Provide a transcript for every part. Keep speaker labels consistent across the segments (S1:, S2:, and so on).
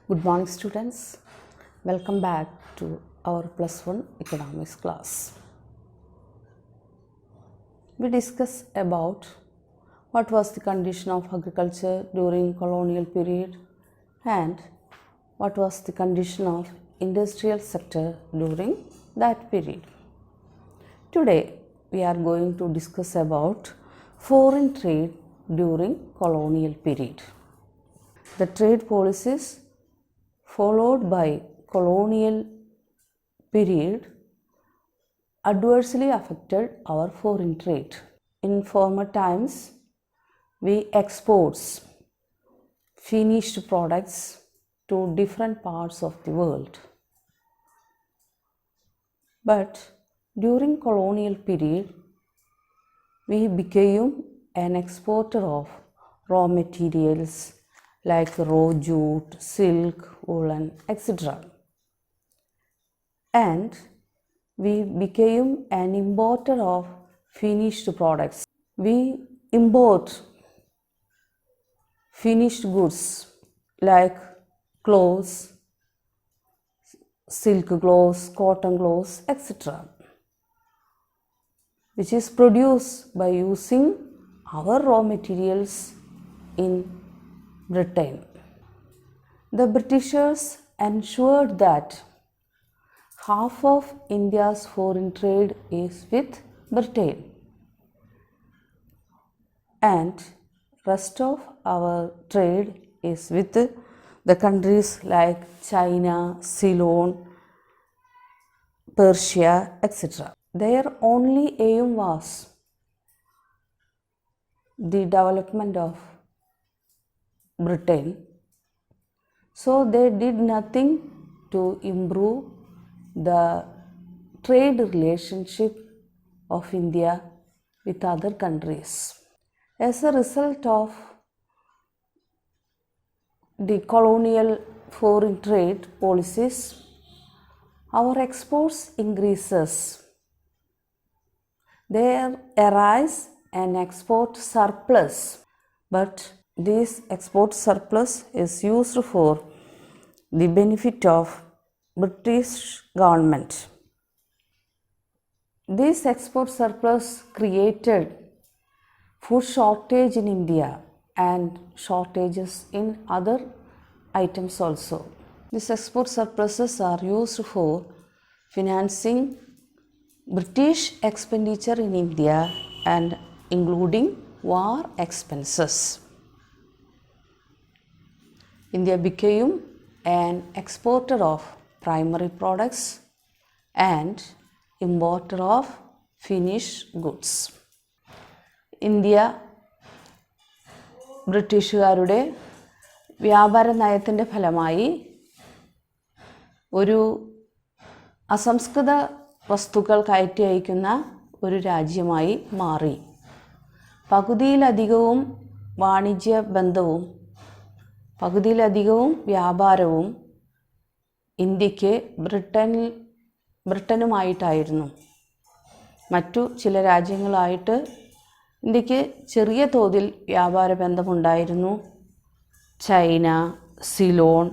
S1: Good morning, students. Welcome back to our +1 economics class. We discuss about what was the condition of agriculture during colonial period and what was the condition of industrial sector during that period. Today we are going to discuss about foreign trade during colonial period. The trade policies followed by colonial period adversely affected our foreign trade. In former times, we exports finished products to different parts of the world. But during colonial period, we became an exporter of raw materials like raw jute, silk, woolen, etc. And we became an importer of finished products. We import finished goods like clothes, silk clothes, cotton clothes, etc., which is produced by using our raw materials in Britain. The Britishers ensured that half of India's foreign trade is with Britain and rest of our trade is with the countries like China, Ceylon, Persia, etc. Their only aim was the development of Britain, so they did nothing to improve the trade relationship of India with other countries. As a result of the colonial foreign trade policies, our exports increases. There arise an export surplus, but this export surplus is used for the benefit of British government. This export surplus created food shortage in India and shortages in other items also. These export surpluses are used for financing British expenditure in India and including war expenses. India became an exporter of primary products and importer of finished goods. India ബ്രിട്ടീഷുകാരുടെ വ്യാപാര നയത്തിൻ്റെ ഫലമായി ഒരു അസംസ്കൃത വസ്തുക്കൾ കയറ്റി അയക്കുന്ന ഒരു രാജ്യമായി മാറി. പകുതിയിലധികവും വാണിജ്യ ബന്ധവും പകുതിയിലധികവും വ്യാപാരവും ഇന്ത്യക്ക് ബ്രിട്ടനുമായിട്ടായിരുന്നു. മറ്റു ചില രാജ്യങ്ങളായിട്ട് ഇന്ത്യക്ക് ചെറിയ തോതിൽ വ്യാപാര ബന്ധമുണ്ടായിരുന്നു. ചൈന, സിലോൺ,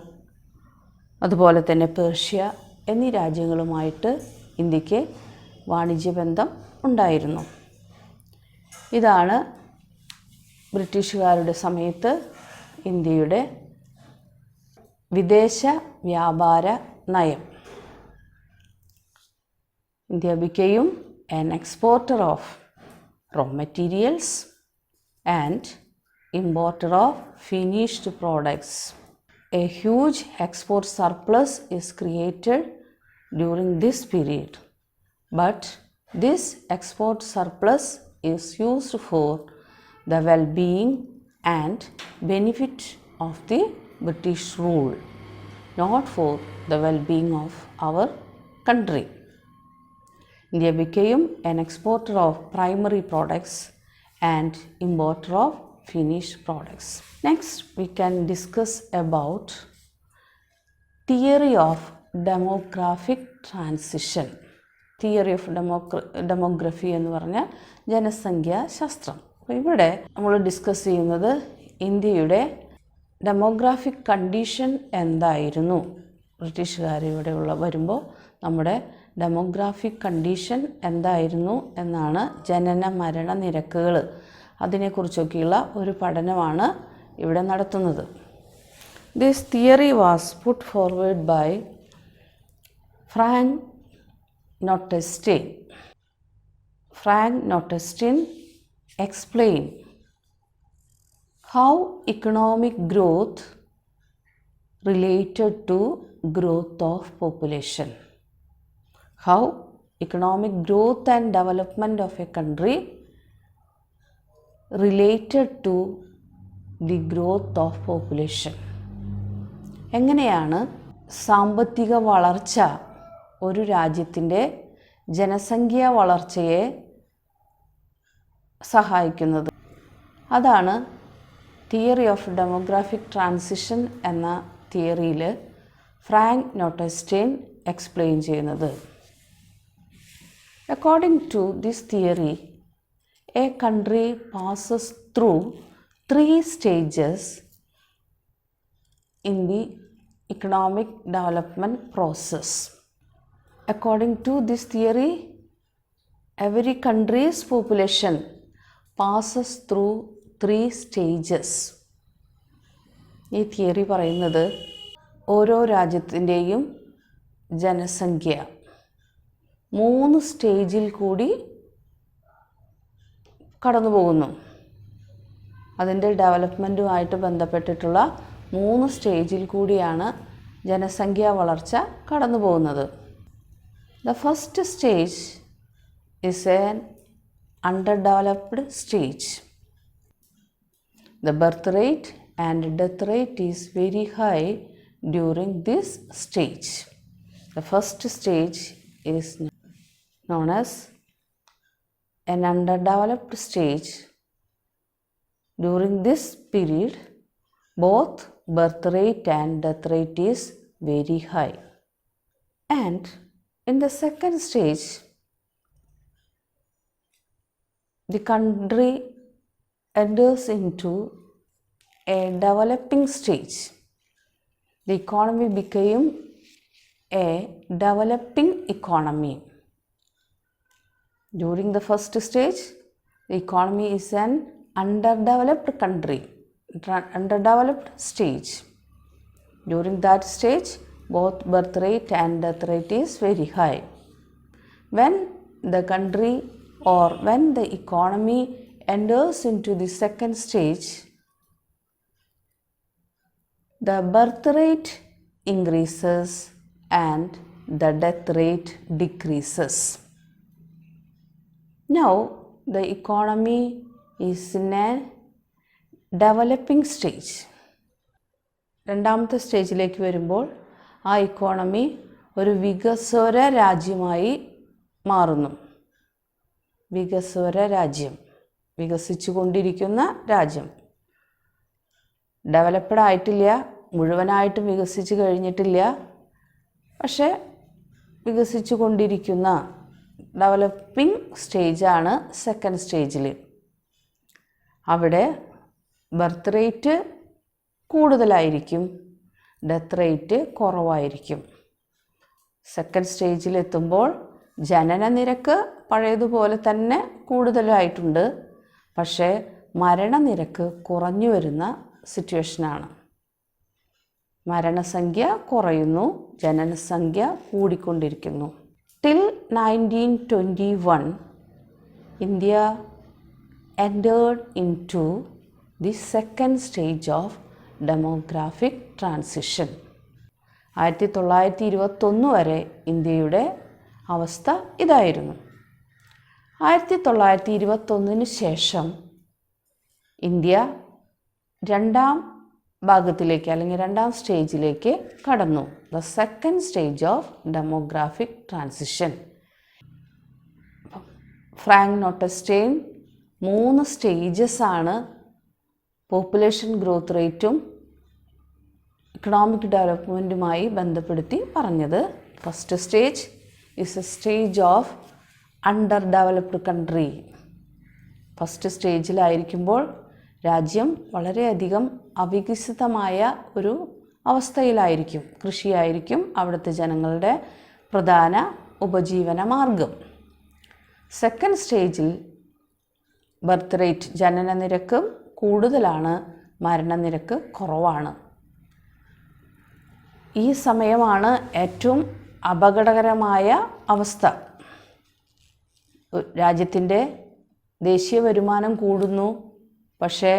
S1: അതുപോലെ തന്നെ പേർഷ്യ എന്നീ രാജ്യങ്ങളുമായിട്ട് ഇന്ത്യക്ക് വാണിജ്യബന്ധം ഉണ്ടായിരുന്നു. ഇതാണ് ബ്രിട്ടീഷുകാരുടെ സമയത്ത് ഇന്ത്യയുടെ വിദേശ വ്യാപാര നയം. India became an exporter of raw materials and importer of finished products. A huge export surplus is created during this period, but this export surplus is used for the well-being and benefit of the British rule, not for the well-being of our country. India became an exporter of primary products and importer of finished products. Next, we can discuss about theory of demographic transition. Theory of demography എന്ന് പറഞ്ഞാൽ ജനസംഖ്യാശാസ്ത്രം. അപ്പോൾ ഇവിടെ നമ്മൾ discuss ചെയ്യുന്നത് ഇന്ത്യയുടെ demographic condition എന്തായിരുന്നു? ബ്രിട്ടീഷുകാർ ഇവിടെ വരുമ്പോൾ നമ്മുടെ ഡെമോഗ്രാഫിക് കണ്ടീഷൻ എന്തായിരുന്നു എന്നാണ് ജനന മരണ നിരക്കുകൾ, അതിനെക്കുറിച്ചൊക്കെയുള്ള ഒരു പഠനമാണ് ഇവിടെ നടത്തുന്നത്. This theory was put forward by Frank Notestein. Frank Notenstein explained how economic growth related to growth of population. How economic growth and development of a country related to the growth of population. എങ്ങനെയാണ് സാമ്പത്തിക വളർച്ച ഒരു രാജ്യത്തിൻ്റെ ജനസംഖ്യാ വളർച്ചയെ സഹായിക്കുന്നത്? അതാണ് theory of demographic transition എന്ന തിയറിയിൽ ഫ്രാങ്ക് നോട്ടസ്റ്റൈൻ എക്സ്പ്ലെയിൻ ചെയ്യുന്നത്. According to this theory, a country passes through 3 stages in the economic development process. According to this theory, every country's population passes through 3 stages. ഈ theory പറയുന്നത് ഓരോ രാജ്യത്തിൻ്റെയും ജനസംഖ്യ 3 സ്റ്റേജിൽ കൂടി കടന്നു പോകുന്നു. അതിൻ്റെ ഡെവലപ്മെൻറ്റുമായിട്ട് ബന്ധപ്പെട്ടിട്ടുള്ള 3 സ്റ്റേജിൽ കൂടിയാണ് ജനസംഖ്യാ വളർച്ച കടന്നു പോകുന്നത്. The first stage is an underdeveloped stage. The birth rate and death rate is very high during this stage. The first stage is known as an underdeveloped stage. During this period, both birth rate and death rate is very high. And in the second stage, the country enters into a developing stage. The economy became a developing economy. During the first stage, the economy is an underdeveloped country, underdeveloped stage. During that stage, both birth rate and death rate is very high. When the country or when the economy enters into the second stage, the birth rate increases and the death rate decreases. Now the economy is in a developing stage. രണ്ടാമത്തെ സ്റ്റേജിലേക്ക് വരുമ്പോൾ ആ economy ഒരു വികസ്വര രാജ്യമായി മാറുന്നു. വികസ്വര രാജ്യം, വികസിച്ചു കൊണ്ടിരിക്കുന്ന രാജ്യം. ഡെവലപ്ഡ് ആയിട്ടില്ല, മുഴുവനായിട്ടും വികസിച്ച് കഴിഞ്ഞിട്ടില്ല, പക്ഷേ വികസിച്ചു കൊണ്ടിരിക്കുന്ന ഡെവലപ്പിംഗ് സ്റ്റേജാണ് സെക്കൻഡ് സ്റ്റേജിൽ. അവിടെ ബർത്ത് റേറ്റ് കൂടുതലായിരിക്കും, ഡെത്ത് റേറ്റ് കുറവായിരിക്കും. സെക്കൻഡ് സ്റ്റേജിലെത്തുമ്പോൾ ജനന നിരക്ക് പഴയതുപോലെ തന്നെ കൂടുതലായിട്ടുണ്ട്, പക്ഷേ മരണനിരക്ക് കുറഞ്ഞു വരുന്ന സിറ്റുവേഷനാണ്. മരണസംഖ്യ കുറയുന്നു, ജനനസംഖ്യ കൂടിക്കൊണ്ടിരിക്കുന്നു. Till 1921, India entered into the second stage of demographic transition. 1921 വരെ ഇന്ത്യയുടെ അവസ്ഥ ഇതായിരുന്നു. 1921 ശേഷം ഇന്ത്യ രണ്ടാം ഭാഗത്തിലേക്ക് അല്ലെങ്കിൽ രണ്ടാം സ്റ്റേജിലേക്ക് കടന്നു. The second stage of demographic transition. Frank Notestein 3 stages ആണ് പോപ്പുലേഷൻ ഗ്രോത്ത് റേറ്റും ഇക്കണോമിക് ഡെവലപ്മെൻറ്റുമായി ബന്ധപ്പെടുത്തി പറഞ്ഞത്. First stage is a stage of underdeveloped country. First സ്റ്റേജിലായിരിക്കുമ്പോൾ രാജ്യം വളരെയധികം അവികസിതമായ ഒരു അവസ്ഥയിലായിരിക്കും. കൃഷിയായിരിക്കും അവിടുത്തെ ജനങ്ങളുടെ പ്രധാന ഉപജീവന മാർഗം. സെക്കൻഡ് സ്റ്റേജിൽ ബർത്ത് റേറ്റ് ജനനനിരക്ക് കൂടുതലാണ്, മരണനിരക്ക് കുറവാണ്. ഈ സമയമാണ് ഏറ്റവും അപകടകരമായ അവസ്ഥ. രാജ്യത്തിൻ്റെ ദേശീയ വരുമാനം കൂടുന്നു, പക്ഷേ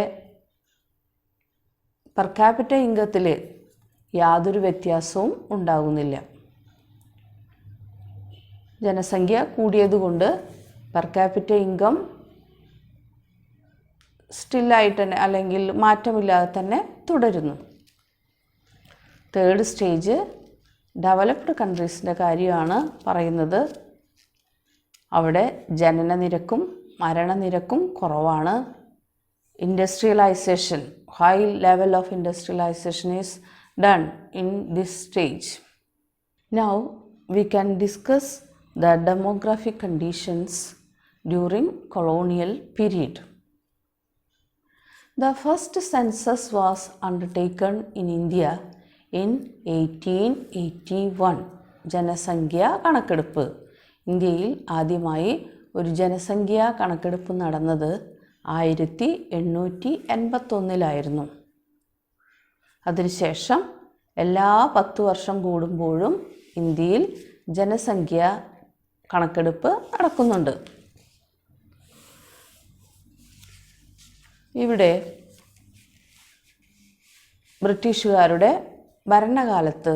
S1: പെർ ക്യാപിറ്റ ഇൻകത്തിൽ യാതൊരു വ്യത്യാസവും ഉണ്ടാകുന്നില്ല. ജനസംഖ്യ കൂടിയതുകൊണ്ട് പെർ ക്യാപിറ്റ ഇൻകം സ്റ്റില്ലായിട്ട് തന്നെ അല്ലെങ്കിൽ മാറ്റമില്ലാതെ തന്നെ തുടരുന്നു. തേർഡ് സ്റ്റേജ് ഡെവലപ്ഡ് കൺട്രീസിൻ്റെ കാര്യമാണ് പറയുന്നത്. അവിടെ ജനനനിരക്കും മരണനിരക്കും കുറവാണ്. Industrialization, high level of industrialization is done in this stage. Now we can discuss the demographic conditions during colonial period. The first census was undertaken in India in 1881. ജനസംഖ്യാ കണക്കെടുപ്പ്. ഇന്ത്യയിൽ ആദ്യമായി ഒരു ജനസംഖ്യാ കണക്കെടുപ്പ് നടന്നത് 1881 അതിനുശേഷം എല്ലാ 10 വർഷം കൂടുമ്പോഴും ഇന്ത്യയിൽ ജനസംഖ്യ കണക്കെടുപ്പ് നടക്കുന്നുണ്ട്. ഇവിടെ ബ്രിട്ടീഷുകാരുടെ ഭരണകാലത്ത്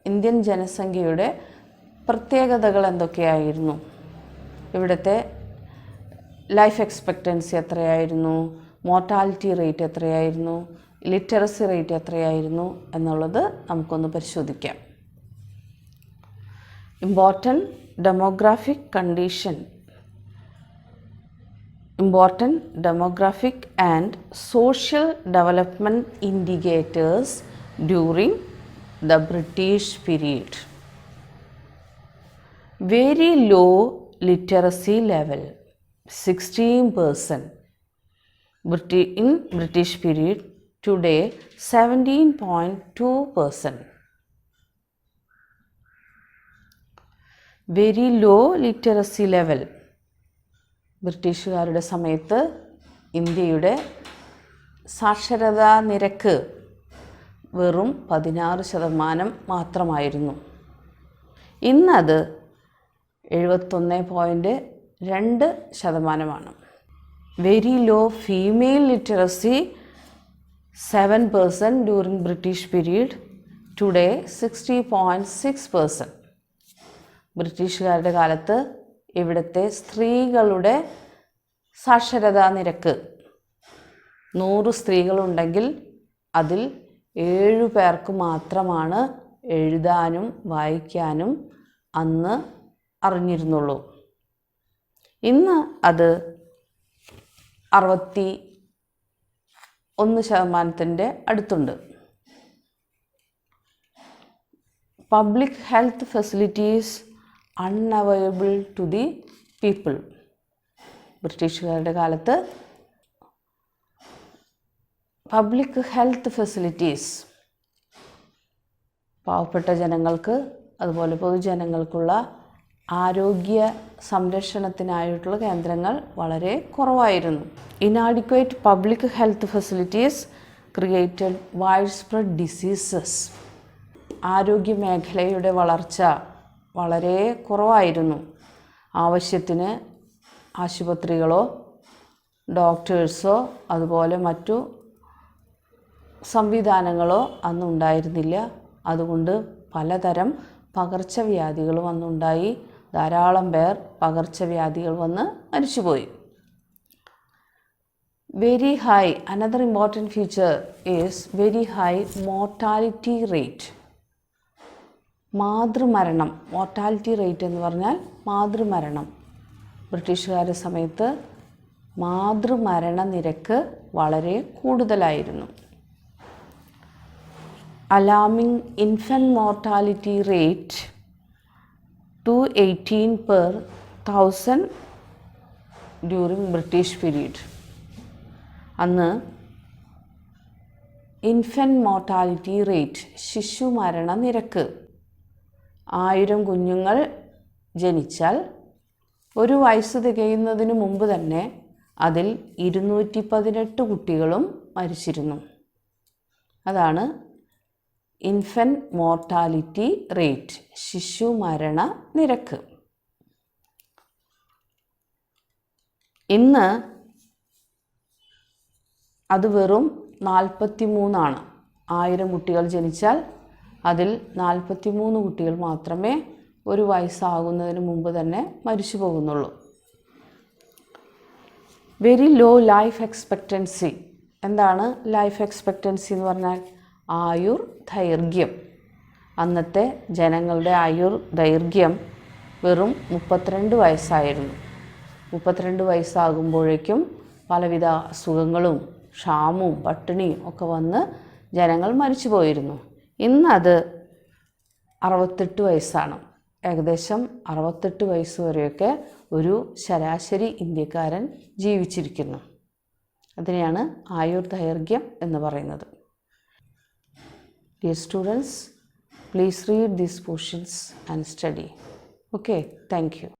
S1: ഇന്ത്യൻ ജനസംഖ്യയുടെ പ്രത്യേകതകൾ എന്തൊക്കെയായിരുന്നു? ഇവിടുത്തെ ലൈഫ് എക്സ്പെക്റ്റൻസി എത്രയായിരുന്നു, മോർട്ടാലിറ്റി റേറ്റ് എത്രയായിരുന്നു, ലിറ്ററസി റേറ്റ് എത്രയായിരുന്നു എന്നുള്ളത് നമുക്കൊന്ന് പരിശോധിക്കാം. Important demographic and social development indicators during the British period. Very low literacy level, 16% in British period. Today 17.2%. Very low literacy level. ബ്രിട്ടീഷുകാരുടെ സമയത്ത് ഇന്ത്യയുടെ സാക്ഷരതാ നിരക്ക് വെറും 16% മാത്രമായിരുന്നു. ഇന്നത് 71.2%. Very low female literacy 7% during British period. Today 60.6%. ബ്രിട്ടീഷുകാരുടെ കാലത്ത് ഇവിടുത്തെ സ്ത്രീകളുടെ സാക്ഷരതാ നിരക്ക് 100 സ്ത്രീകളുണ്ടെങ്കിൽ അതിൽ 7 പേർക്ക് മാത്രമാണ് എഴുതാനും വായിക്കാനും അന്ന് അറിഞ്ഞിരുന്നുള്ളൂ. ഇന്ന് അത് 61% അടുത്തുണ്ട്. Public health facilities unavailable to the people. ബ്രിട്ടീഷുകാരുടെ കാലത്ത് പബ്ലിക് ഹെൽത്ത് ഫെസിലിറ്റീസ് പാവപ്പെട്ട ജനങ്ങൾക്ക് അതുപോലെ പൊതുജനങ്ങൾക്കുള്ള ആരോഗ്യ സംരക്ഷണത്തിനായിട്ടുള്ള കേന്ദ്രങ്ങൾ വളരെ കുറവായിരുന്നു. Inadequate public health facilities created wide spread diseases. ആരോഗ്യ മേഖലയുടെ വളർച്ച വളരെ കുറവായിരുന്നു. ആവശ്യത്തിന് ആശുപത്രികളോ ഡോക്ടേഴ്സോ അതുപോലെ മറ്റു സംവിധാനങ്ങളോ അന്നുണ്ടായിരുന്നില്ല. അതുകൊണ്ട് പലതരം പകർച്ചവ്യാധികളും അന്നുണ്ടായി. ധാരാളം പേർ പകർച്ചവ്യാധികൾ വന്ന് മരിച്ചുപോയി. Very high, another important feature is very high mortality rate. മാതൃമരണം, മോർട്ടാലിറ്റി റേറ്റ് എന്ന് പറഞ്ഞാൽ മാതൃമരണം. ബ്രിട്ടീഷുകാരുടെ സമയത്ത് മാതൃമരണ നിരക്ക് വളരെ കൂടുതലായിരുന്നു. Alarming infant mortality rate 218 per 1000 during British period. അന്ന് ഇൻഫൻറ്റ് മോർട്ടാലിറ്റി റേറ്റ്, ശിശു മരണ നിരക്ക്, 1000 കുഞ്ഞുങ്ങൾ ജനിച്ചാൽ 1 വയസ്സ് തികയുന്നതിന് മുമ്പ് തന്നെ അതിൽ 218 കുട്ടികളും മരിച്ചിരുന്നു. അതാണ് ഇൻഫൻറ്റ് മോർട്ടാലിറ്റി റേറ്റ്, ശിശു മരണ നിരക്ക്. ഇന്ന് അത് വെറും 43 ആണ്. 1000 കുട്ടികൾ ജനിച്ചാൽ അതിൽ 43 കുട്ടികൾ മാത്രമേ 1 വയസ്സാകുന്നതിന് മുമ്പ് തന്നെ മരിച്ചു പോകുന്നുള്ളൂ. Very low life expectancy. എന്താണ് ലൈഫ് എക്സ്പെക്റ്റൻസി എന്ന് പറഞ്ഞാൽ? ആയുർ ദൈർഘ്യം. അന്നത്തെ ജനങ്ങളുടെ ആയുർ ദൈർഘ്യം വെറും 32 വയസ്സായിരുന്നു. 32 വയസ്സാകുമ്പോഴേക്കും പലവിധ അസുഖങ്ങളും ക്ഷാമവും പട്ടിണിയും ഒക്കെ വന്ന് ജനങ്ങൾ മരിച്ചു പോയിരുന്നു. ഇന്നത് 68 വയസ്സാണ്. ഏകദേശം 68 വയസ്സ് വരെയൊക്കെ ഒരു ശരാശരി ഇന്ത്യക്കാരൻ ജീവിച്ചിരിക്കുന്നു. അതിനെയാണ് ആയുർ ദൈർഘ്യം എന്ന് പറയുന്നത്. Dear students, please read these portions and study. Okay, thank you.